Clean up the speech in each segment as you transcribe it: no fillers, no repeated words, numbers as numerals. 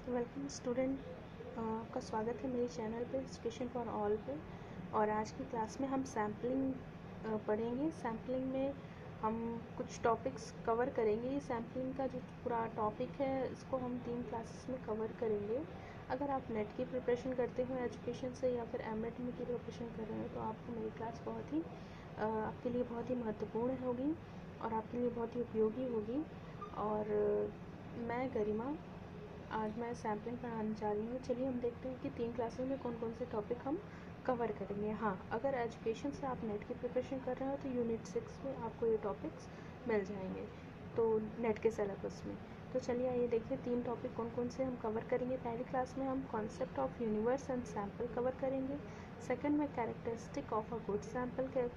Welcome student, आपका स्वागत है मेरे चैनल पे एजुकेशन फॉर ऑल पे। और आज की क्लास में हम सैम्पलिंग पढ़ेंगे। सैम्पलिंग में हम कुछ टॉपिक्स कवर करेंगे। ये सैम्पलिंग का जो पूरा टॉपिक है इसको हम 3 क्लासेस में कवर करेंगे। अगर आप नेट की प्रिपरेशन करते हो एजुकेशन से या फिर एमएड की प्रिपरेशन कर रहे हो तो आपको मेरी क्लास बहुत ही आपके लिए बहुत ही महत्वपूर्ण होगी और आपके लिए बहुत ही उपयोगी होगी। और मैं गरिमा आज मैं सैम्पलिंग पढ़ाने जा रही हूँ। चलिए हम देखते हैं कि 3 क्लासेस में कौन कौन से टॉपिक हम कवर करेंगे। हाँ, अगर एजुकेशन से आप नेट की प्रिपरेशन कर रहे हो तो यूनिट 6 में आपको ये टॉपिक्स मिल जाएंगे तो नेट के सिलेबस में। तो चलिए आइए देखिए 3 टॉपिक कौन कौन से हम कवर करेंगे। पहली क्लास में हम concept of universe and sample cover करेंगे। सेकंड में characteristic of a good sample के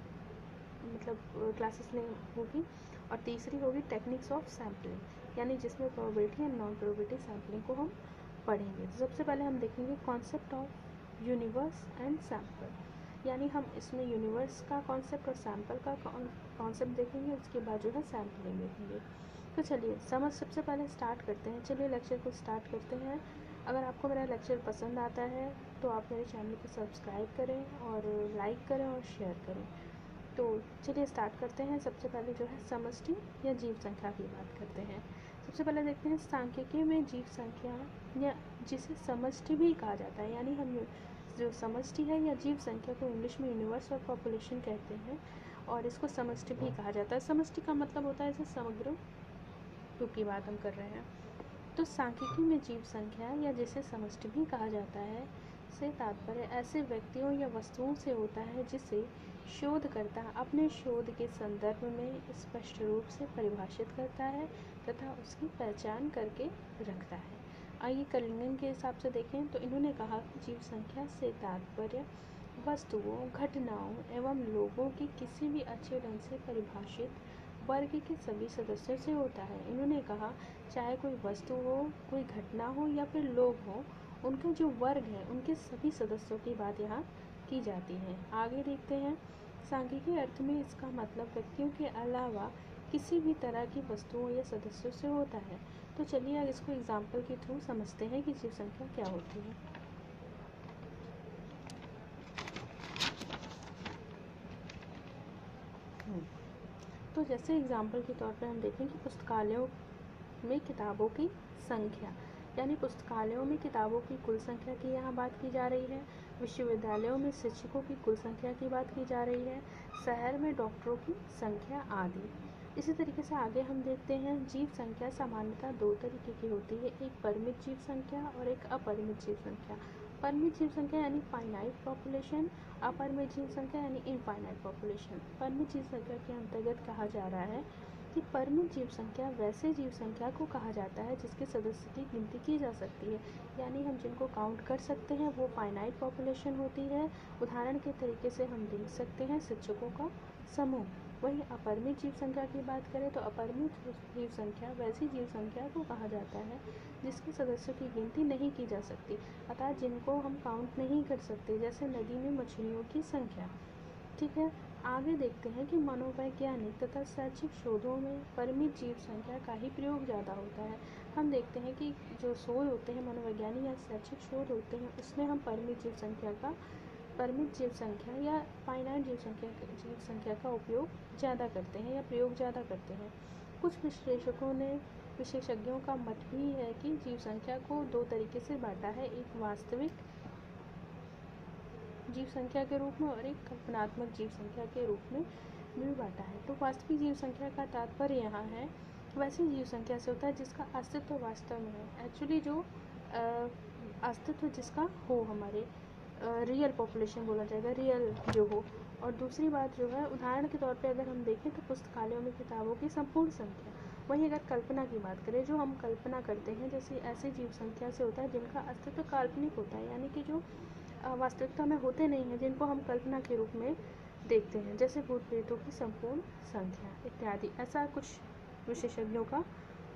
क्लासेस में होगी। और तीसरी होगी टेक्निक्स ऑफ सैम्पलिंग, यानी जिसमें probability and non probability sampling को हम पढ़ेंगे। तो सबसे पहले हम देखेंगे concept of universe and sample, यानी हम इसमें यूनिवर्स का कॉन्सेप्ट और सैम्पल का कॉन्सेप्ट देखेंगे। उसके बाद जो है सैम्पलिंग देखेंगे। तो चलिए सबसे पहले स्टार्ट करते हैं। चलिए लेक्चर को स्टार्ट करते हैं। अगर आपको मेरा लेक्चर पसंद आता है तो आप मेरे चैनल को सब्सक्राइब करें और लाइक करें और शेयर करें। तो चलिए स्टार्ट करते हैं। सबसे पहले जो है समष्टि या जीव संख्या की बात करते हैं। सबसे पहले देखते हैं सांख्यिकी में जीव संख्या या जिसे समष्टि भी कहा जाता है, यानी हम जो समष्टि है या जीव संख्या को इंग्लिश में यूनिवर्स और पॉपुलेशन कहते हैं और इसको समष्टि भी कहा जाता है। समष्टि का मतलब होता है जैसे समग्र रूप की बात हम कर रहे हैं। तो सांख्यिकी में जीव संख्या या जिसे समष्टि भी कहा जाता है से तात्पर्य ऐसे व्यक्तियों या वस्तुओं से होता है जिसे शोधकर्ता अपने शोध के संदर्भ में स्पष्ट रूप से परिभाषित करता है तथा उसकी पहचान करके रखता है। आइए कलिंगन के हिसाब से देखें तो इन्होंने कहा कि जीव संख्या से तात्पर्य वस्तुओं, घटनाओं एवं लोगों की किसी भी अच्छे ढंग से परिभाषित वर्ग के सभी सदस्यों से होता है। इन्होंने कहा चाहे कोई वस्तु हो, कोई घटना हो या फिर लोग हो, उनका जो वर्ग है उनके सभी सदस्यों की बात यहाँ की जाती है। आगे देखते हैं सांख्यिकी अर्थ में इसका मतलब व्यक्तियों के अलावा किसी भी तरह की वस्तुओं या सदस्यों से होता है। तो चलिए अब इसको एग्जाम्पल के थ्रू समझते हैं कि जीव संख्या क्या होती है। तो जैसे एग्जाम्पल के तौर पर हम देखें कि पुस्तकालयों में किताबों की संख्या, यानी पुस्तकालयों में किताबों की कुल संख्या की यहाँ बात की जा रही है। विश्वविद्यालयों में शिक्षकों की कुल संख्या की बात की जा रही है। शहर में डॉक्टरों की संख्या आदि। इसी तरीके से आगे हम देखते हैं जीव संख्या सामान्यतः 2 तरीके की होती है, एक परिमित जीव संख्या और एक अपरिमित जीव संख्या। परिमित जीव संख्या यानी फाइनाइट पॉपुलेशन, अपरिमित जीव संख्या यानी इनफाइनाइट पॉपुलेशन। परिमित जीव संख्या के अंतर्गत कहा जा रहा है कि परिमित जीव संख्या वैसे जीव संख्या को कहा जाता है जिसके सदस्य की गिनती की जा सकती है, यानी हम जिनको काउंट कर सकते हैं वो फाइनाइट पॉपुलेशन होती है। उदाहरण के तरीके से हम देख सकते हैं शिक्षकों का समूह। वहीं अपरिमित जीव संख्या की बात करें तो अपरिमित जीव संख्या वैसी जीव संख्या को कहा जाता है जिसके सदस्यों की गिनती नहीं की जा सकती, अर्थात जिनको हम काउंट नहीं कर सकते, जैसे नदी में मछलियों की संख्या। ठीक है, आगे देखते हैं कि मनोवैज्ञानिक तथा शैक्षिक शोधों में परिमित जीव संख्या का ही प्रयोग ज़्यादा होता है। हम देखते हैं कि जो शोध होते हैं मनोवैज्ञानिक या शैक्षिक शोध होते हैं उसमें हम परिमित जीव संख्या या फाइनाइट जीव संख्या का उपयोग ज़्यादा करते हैं या प्रयोग ज़्यादा करते हैं। कुछ विशेषज्ञों का मत भी है कि जीव संख्या को 2 तरीके से बांटा है, एक वास्तविक जीव संख्या के रूप में और एक कल्पनात्मक जीव संख्या के रूप में भी बांटा है। तो वास्तविक जीव संख्या का तात्पर्य यहाँ है वैसी जीव संख्या से होता है जिसका अस्तित्व वास्तव में है, एक्चुअली जो अस्तित्व जिसका हो, हमारे रियल पॉपुलेशन बोला जाएगा, रियल जो हो। और दूसरी बात जो है, उदाहरण के तौर पे अगर हम देखें तो पुस्तकालयों में किताबों की संपूर्ण संख्या। वहीं अगर कल्पना की बात करें, जो हम कल्पना करते हैं, जैसे ऐसी जीव संख्या से होता है जिनका अस्तित्व काल्पनिक होता है, यानी कि जो वास्तविकता में होते नहीं हैं, जिनको हम कल्पना के रूप में देखते हैं, जैसे भूत प्रेतों की संपूर्ण संख्या इत्यादि। ऐसा कुछ विशेषज्ञों का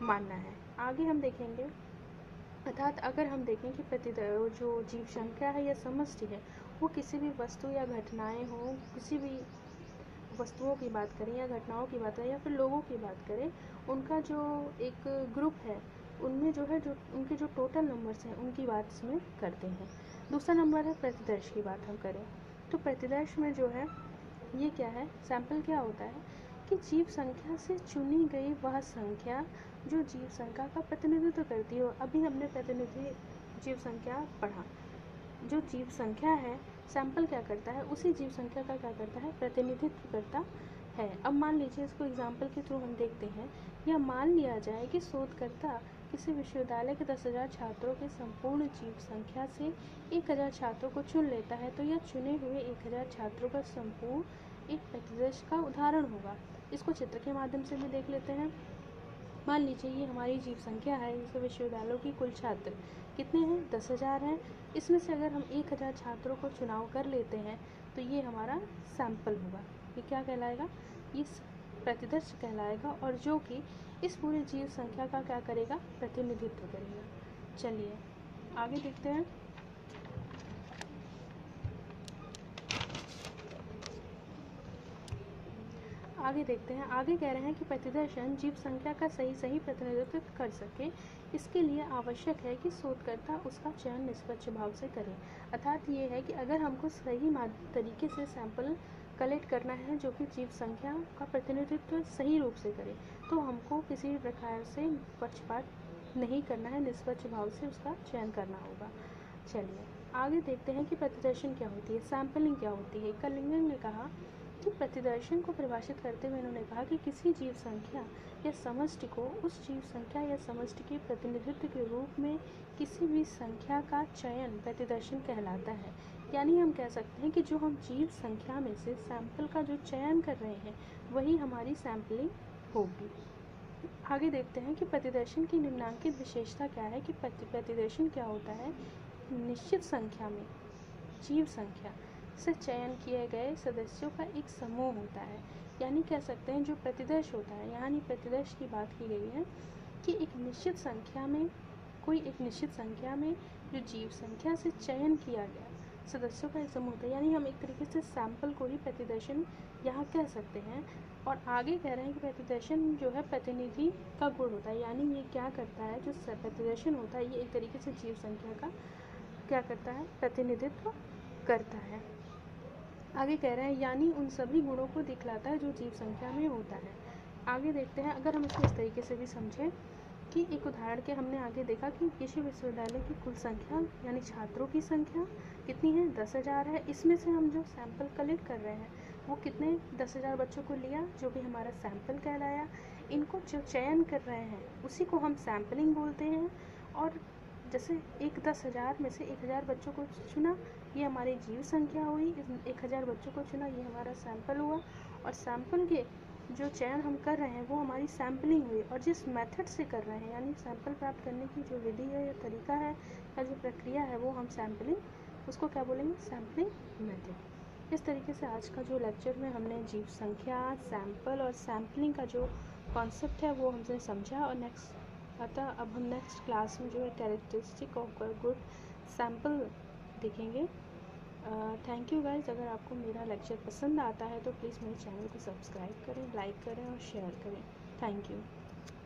मानना है। आगे हम देखेंगे, अर्थात अगर हम देखें कि जो जीव संख्या है या समष्टि है वो किसी भी वस्तु या घटनाएं हो, किसी भी वस्तुओं की बात करें या घटनाओं की बात करें या फिर लोगों की बात करें, उनका जो एक ग्रुप है उनमें जो है जो उनके जो टोटल नंबर्स हैं उनकी बात इसमें करते हैं। दूसरा नंबर है प्रतिदर्श की बात हम करें तो प्रतिदर्श में जो है ये क्या है, सैंपल क्या होता है कि जीव संख्या से चुनी गई वह संख्या जो जीव संख्या का प्रतिनिधित्व करती हो। अभी हमने प्रतिनिधि जीव संख्या पढ़ा, जो जीव संख्या है सैंपल क्या करता है, उसी जीव संख्या का क्या करता है, प्रतिनिधित्व करता है। अब मान लीजिए इसको एग्जाम्पल के थ्रू हम देखते हैं, या मान लिया जाए कि शोधकर्ता किसी विश्वविद्यालय के 10,000 छात्रों के संपूर्ण जीव संख्या से 1,000 छात्रों को चुन लेता है, तो यह चुने हुए 1,000 छात्रों का संपूर्ण एक प्रतिदर्श का उदाहरण होगा। इसको चित्र के माध्यम से भी देख लेते हैं। मान लीजिए ये हमारी जीव संख्या है, जैसे विश्वविद्यालयों की कुल छात्र कितने हैं, 10,000 हैं। इसमें से अगर हम 1,000 छात्रों को चुनाव कर लेते हैं तो ये हमारा सैंपल होगा। ये क्या कहलाएगा, ये प्रतिदर्श कहलाएगा, और जो कि इस पूरे जीव संख्या का क्या करेगा, प्रतिनिधित्व करेगा। चलिए आगे देखते हैं। आगे कह रहे हैं कि प्रतिदर्शन जीव संख्या का सही प्रतिनिधित्व कर सके, इसके लिए आवश्यक है कि शोधकर्ता उसका चयन निष्पक्ष भाव से करे। अर्थात ये है कि अगर हमको सही तरीके से सैंपल कलेक्ट करना है जो कि जीव संख्या का प्रतिनिधित्व सही रूप से करे, तो हमको किसी भी प्रकार से पक्षपात नहीं करना है, निष्पक्ष भाव से उसका चयन करना होगा। चलिए आगे देखते हैं कि प्रतिदर्शन क्या होती है, सैंपलिंग क्या होती है। कलिंगन ने कहा कि प्रतिदर्शन को परिभाषित करते हुए उन्होंने कहा कि किसी जीव संख्या या समष्टि को उस जीव संख्या या समष्टि के प्रतिनिधित्व के रूप में किसी भी संख्या का चयन प्रतिदर्शन कहलाता है। यानी हम कह सकते हैं कि जो हम जीव संख्या में से सैंपल का जो चयन कर रहे हैं वही हमारी सैंपलिंग होगी। आगे देखते हैं कि प्रतिदर्शन की निम्नांकित विशेषता क्या है, कि प्रतिदर्शन क्या होता है, निश्चित संख्या में जीव संख्या से चयन किए गए सदस्यों का एक समूह होता है। यानी कह सकते हैं जो प्रतिदर्श होता है, यानी प्रतिदर्श की बात की गई है कि एक निश्चित संख्या में जो जीव संख्या से चयन किया गया सदस्यों का एक समूह होता है। यानी हम एक तरीके से सैंपल को ही प्रतिदर्शन यहाँ कह सकते हैं। और आगे कह रहे हैं कि प्रतिदर्शन जो है प्रतिनिधि का गुण होता है। यानी ये क्या करता है, जो प्रतिदर्शन होता है ये एक तरीके से जीव संख्या का क्या करता है, प्रतिनिधित्व करता है। आगे कह रहे हैं यानी उन सभी गुणों को दिखलाता है जो जीव संख्या में होता है। आगे देखते हैं, अगर हम इसको इस तरीके से भी समझें कि एक उदाहरण के हमने आगे देखा कि किसी विश्वविद्यालय की कुल संख्या यानी छात्रों की संख्या कितनी है, 10,000 है। इसमें से हम जो सैंपल कलेक्ट कर रहे हैं वो कितने 10,000 बच्चों को लिया, जो भी हमारा सैंपल कहलाया। इनको जो चयन कर रहे हैं उसी को हम सैंपलिंग बोलते हैं। और जैसे 10,000 में से 1,000 बच्चों को चुना, ये हमारी जीव संख्या हुई। 1,000 बच्चों को चुना, ये हमारा सैंपल हुआ। और सैंपल के जो चयन हम कर रहे हैं वो हमारी सैंपलिंग हुई। और जिस मेथड से कर रहे हैं यानी सैंपल प्राप्त करने की जो विधि है या तरीका है या जो प्रक्रिया है वो हम सैंपलिंग, उसको क्या बोलेंगे, सैंपलिंग मेथड। इस तरीके से आज का जो लेक्चर में हमने जीव संख्या, सैंपल और सैंपलिंग का जो कॉन्सेप्ट है वो हमने समझा। और अब हम नेक्स्ट क्लास में जो है characteristic of a good sample देखेंगे। Thank you guys. अगर आपको मेरा लेक्चर पसंद आता है तो प्लीज़ मेरे चैनल को सब्सक्राइब करें, लाइक करें और शेयर करें। Thank you.